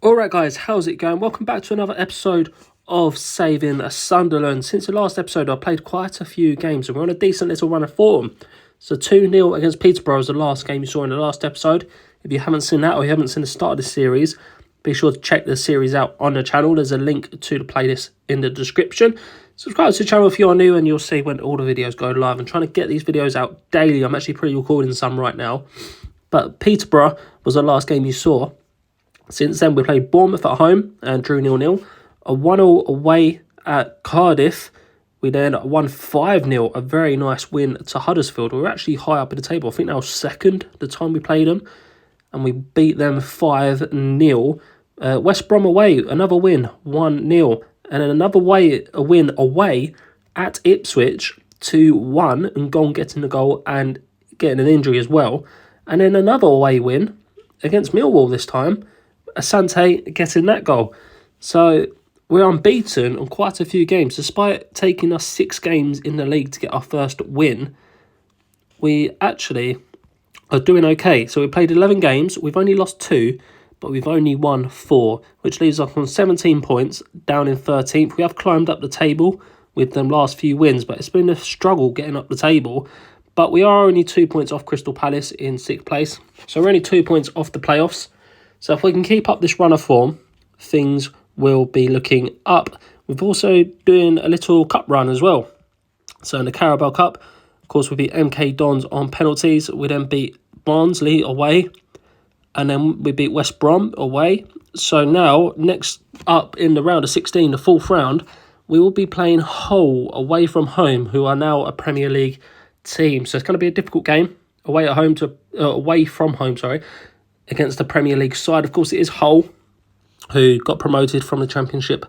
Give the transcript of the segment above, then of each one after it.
Alright guys, how's it going? Welcome back to another episode of Saving Sunderland. Since the last episode I played quite a few games and we're on a decent little run of form. So 2-0 against Peterborough was the last game you saw in the last episode. If you haven't seen that or you haven't seen the start of the series, be sure to check the series out on the channel. There's a link to the playlist in the description. Subscribe to the channel if you are new and you'll see when all the videos go live. I'm trying to get these videos out daily. I'm actually pre-recording some right now. But Peterborough was the last game you saw. Since then, we played Bournemouth at home and drew 0-0. A 1-0 away at Cardiff. We then won 5-0, a very nice win to Huddersfield. We were actually high up in the table. I think that was second the time we played them. And we beat them 5-0. West Brom away, another win, 1-0. And then another win away at Ipswich, 2-1. Ngong getting the goal and getting an injury as well. And then another away win against Millwall this time. Asante getting that goal. So we're unbeaten on quite a few games. Despite taking us 6 games in the league to get our first win, we actually are doing okay. So we played 11 games. We've only lost 2, but we've only won 4, which leaves us on 17 points, down in 13th. We have climbed up the table with them last few wins, but it's been a struggle getting up the table. But we are only 2 points off Crystal Palace in 6th place. So we're only 2 points off the playoffs. So if we can keep up this run of form, things will be looking up. We've also doing a little cup run as well. So in the Carabao Cup, of course, we beat MK Dons on penalties. We then beat Barnsley away. And then we beat West Brom away. So now, next up in the round of 16, the 4th round, we will be playing Hull away from home, who are now a Premier League team. So it's going to be a difficult game away from home, against the Premier League side. Of course, it is Hull, who got promoted from the Championship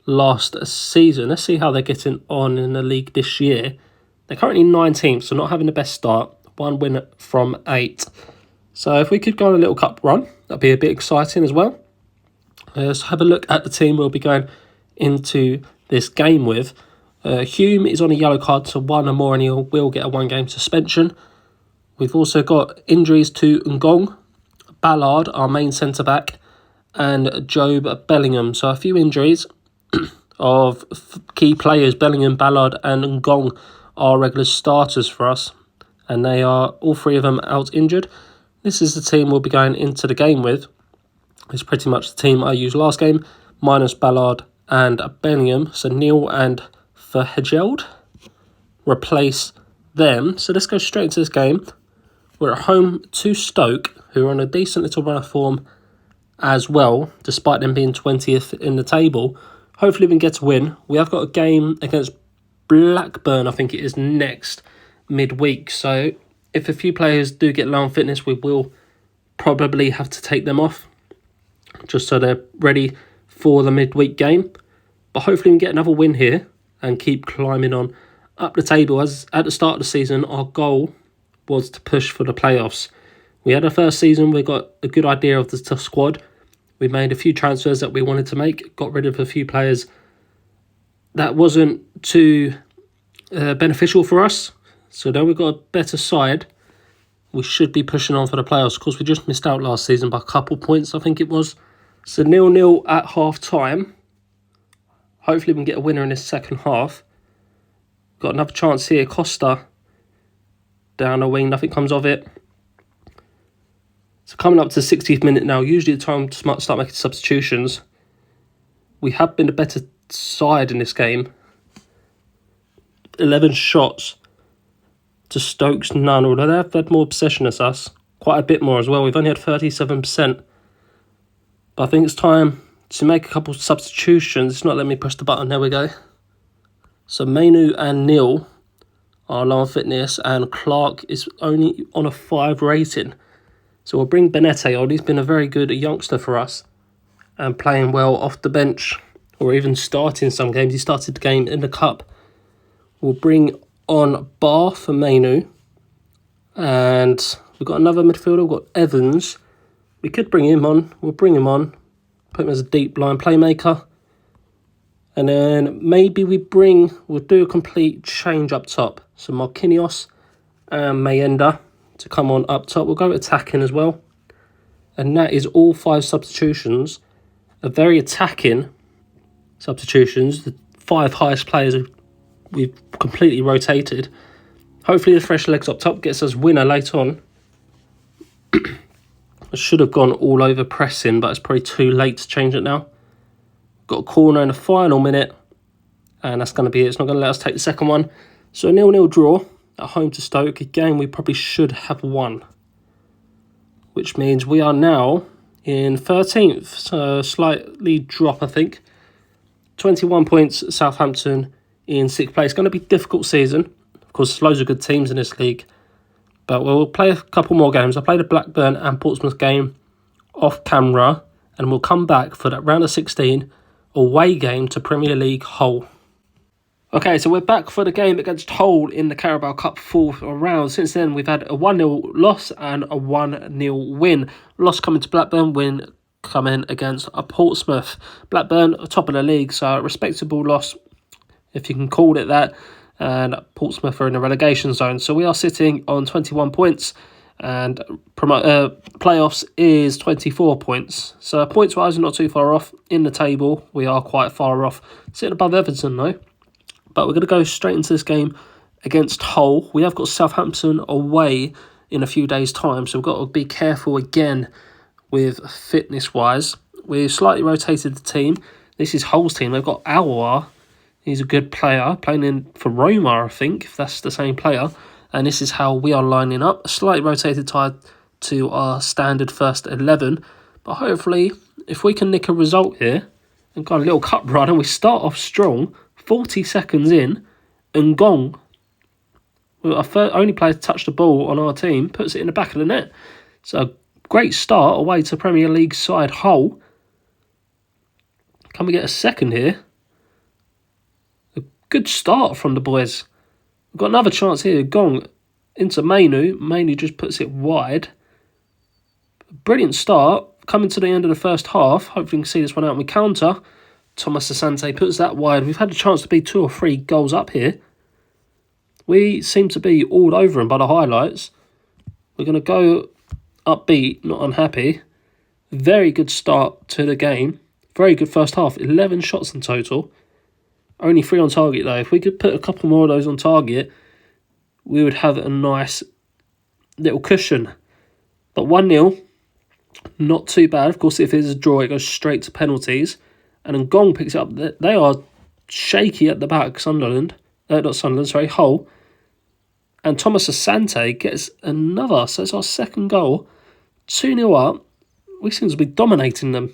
last season. Let's see how they're getting on in the league this year. They're currently 19th, so not having the best start. 1 win from 8. So if we could go on a little cup run, that'd be a bit exciting as well. Let's have a look at the team we'll be going into this game with. Hume is on a yellow card, so 1 or more and he will get a 1-game suspension. We've also got injuries to Ngong, Ballard, our main centre-back, and Job Bellingham. So a few injuries of key players. Bellingham, Ballard and Ngong are regular starters for us. And they are, all 3 of them, out injured. This is the team we'll be going into the game with. It's pretty much the team I used last game, minus Ballard and Bellingham. So Neil and Verhegeld replace them. So let's go straight into this game. We're at home to Stoke, who are on a decent little run of form as well, despite them being 20th in the table. Hopefully we can get a win. We have got a game against Blackburn, I think it is, next midweek. So if a few players do get low on fitness, we will probably have to take them off, just so they're ready for the midweek game. But hopefully we can get another win here and keep climbing on up the table. As at the start of the season, our goal was to push for the playoffs. We had our first season, we got a good idea of the squad. We made a few transfers that we wanted to make, got rid of a few players that wasn't too beneficial for us. So now we've got a better side, we should be pushing on for the playoffs. Of course, we just missed out last season by a couple points, I think it was. So 0-0 at half-time. Hopefully we can get a winner in this second half. Got another chance here, Costa down the wing, nothing comes of it. So coming up to the 60th minute now, usually the time to start making substitutions. We have been the better side in this game. 11 shots to Stoke's none, although they have had more possession as us. Quite a bit more as well. We've only had 37%. But I think it's time to make a couple of substitutions. It's not letting me push the button. There we go. So Mainu and Neil are low on fitness, and Clark is only on a 5 rating. So we'll bring Benete on. He's been a very good youngster for us and playing well off the bench, or even starting some games. He started the game in the cup. We'll bring on Bar for Mainu. And we've got another midfielder. We've got Evans. We could bring him on. We'll bring him on. Put him as a deep line playmaker. And then maybe we'll do a complete change up top. So Marquinhos and Mayenda to come on up top. We'll go attacking as well. And that is all 5 substitutions a very attacking substitutions. The 5 highest players we've completely rotated. Hopefully the fresh legs up top gets us winner late on. I should have gone all over pressing, but it's probably too late to change it now. Got a corner in the final minute, and that's going to be it. It's not going to let us take the second one. So a 0-0 draw at home to Stoke. A game we probably should have won, which means we are now in 13th. So slightly drop, I think. 21 points, Southampton in 6th place. Going to be a difficult season. Of course, there's loads of good teams in this league. But we'll play a couple more games. I played a Blackburn and Portsmouth game off camera. And we'll come back for that round of 16 away game to Premier League Hull. Okay, so we're back for the game against Hull in the Carabao Cup 4th round. Since then, we've had a 1-0 loss and a 1-0 win. Loss coming to Blackburn, win coming against Portsmouth. Blackburn, top of the league, so a respectable loss, if you can call it that. And Portsmouth are in the relegation zone. So we are sitting on 21 points and playoffs is 24 points. So points-wise, not too far off in the table. We are quite far off. Sitting above Everton, though. But we're going to go straight into this game against Hull. We have got Southampton away in a few days' time. So we've got to be careful again with fitness-wise. We've slightly rotated the team. This is Hull's team. They've got Aouar. He's a good player, playing in for Roma, I think, if that's the same player. And this is how we are lining up. A slightly rotated tie to our standard first 11. But hopefully, if we can nick a result here and got a little cup run and we start off strong, 40 seconds in, and Ngong, our only player to touch the ball on our team, puts it in the back of the net. So, great start away to Premier League side Hull. Can we get a second here? Good start from the boys. We've got another chance here. Gong into Mainu. Mainu just puts it wide. Brilliant start. Coming to the end of the first half. Hopefully we can see this one out and we counter. Thomas Asante puts that wide. We've had a chance to be 2 or 3 goals up here. We seem to be all over him by the highlights. We're going to go upbeat, not unhappy. Very good start to the game. Very good first half. 11 shots in total. Only 3 on target, though. If we could put a couple more of those on target, we would have a nice little cushion. But 1-0, not too bad. Of course, if it's a draw, it goes straight to penalties. And then Gong picks it up. They are shaky at the back, Sunderland. Not Sunderland, sorry, Hull. And Thomas Asante gets another. So it's our second goal. 2-0 up. We seem to be dominating them.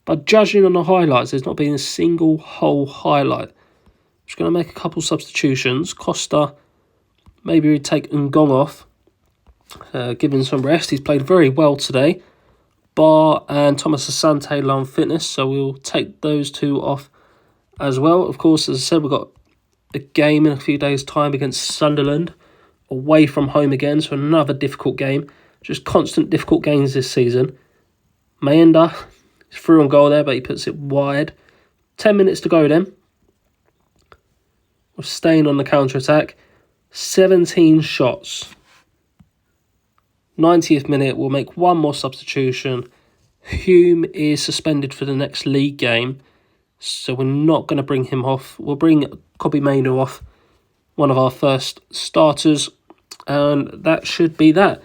But judging on the highlights, there's not been a single Hull highlight. I'm just going to make a couple substitutions. Costa, maybe we'd take Ngong off. Give him some rest. He's played very well today. Bar and Thomas Asante low on fitness, so we'll take those 2 off as well. Of course, as I said, we've got a game in a few days' time against Sunderland, away from home again, so another difficult game. Just constant difficult games this season. Mayenda, he's through on goal there, but he puts it wide. 10 minutes to go then. We're staying on the counter-attack. 17 shots. 90th minute, we'll make one more substitution. Hume is suspended for the next league game, so we're not going to bring him off. We'll bring Kobe Mainu off, one of our first starters, and that should be that.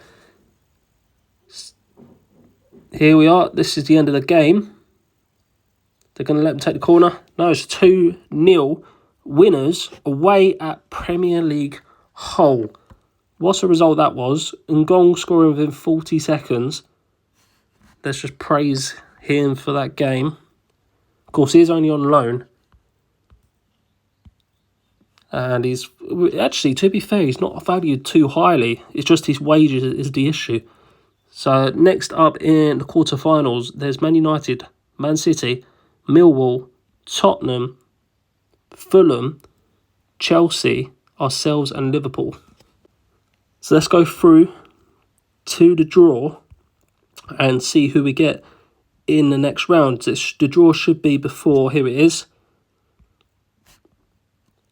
Here we are. This is the end of the game. They're going to let him take the corner. No, it's 2-0 winners away at Premier League Hull. What a result that was. Ngong scoring within 40 seconds. Let's just praise him for that game. Of course, he is only on loan. And he's... Actually, to be fair, he's not valued too highly. It's just his wages is the issue. So, next up in the quarterfinals, there's Man United, Man City, Millwall, Tottenham, Fulham, Chelsea, ourselves and Liverpool. So let's go through to the draw and see who we get in the next round. The draw should be before, here it is.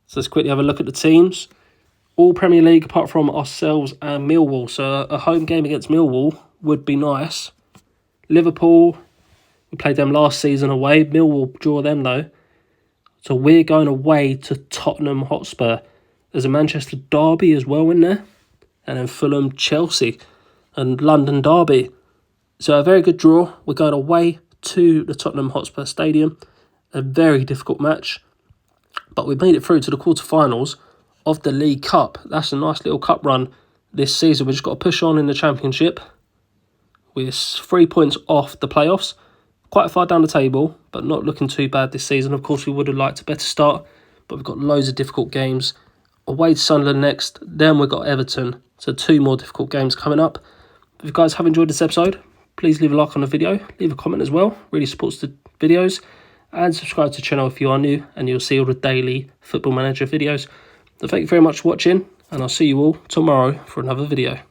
So let's quickly have a look at the teams. All Premier League apart from ourselves and Millwall. So a home game against Millwall would be nice. Liverpool, We played them last season away. Millwall draw them though. So we're going away to Tottenham Hotspur. There's a Manchester derby as well in there. And then Fulham, Chelsea and London derby. So a very good draw. We're going away to the Tottenham Hotspur Stadium. A very difficult match. But we made it through to the quarterfinals of the League Cup. That's a nice little cup run this season. We've just got to push on in the Championship. We're 3 points off the playoffs. Quite far down the table, but not looking too bad this season. Of course, we would have liked a better start, but we've got loads of difficult games. Away to Sunderland next, then we've got Everton. So 2 more difficult games coming up. If you guys have enjoyed this episode, please leave a like on the video. Leave a comment as well. Really supports the videos. And subscribe to the channel if you are new, and you'll see all the daily Football Manager videos. So thank you very much for watching, and I'll see you all tomorrow for another video.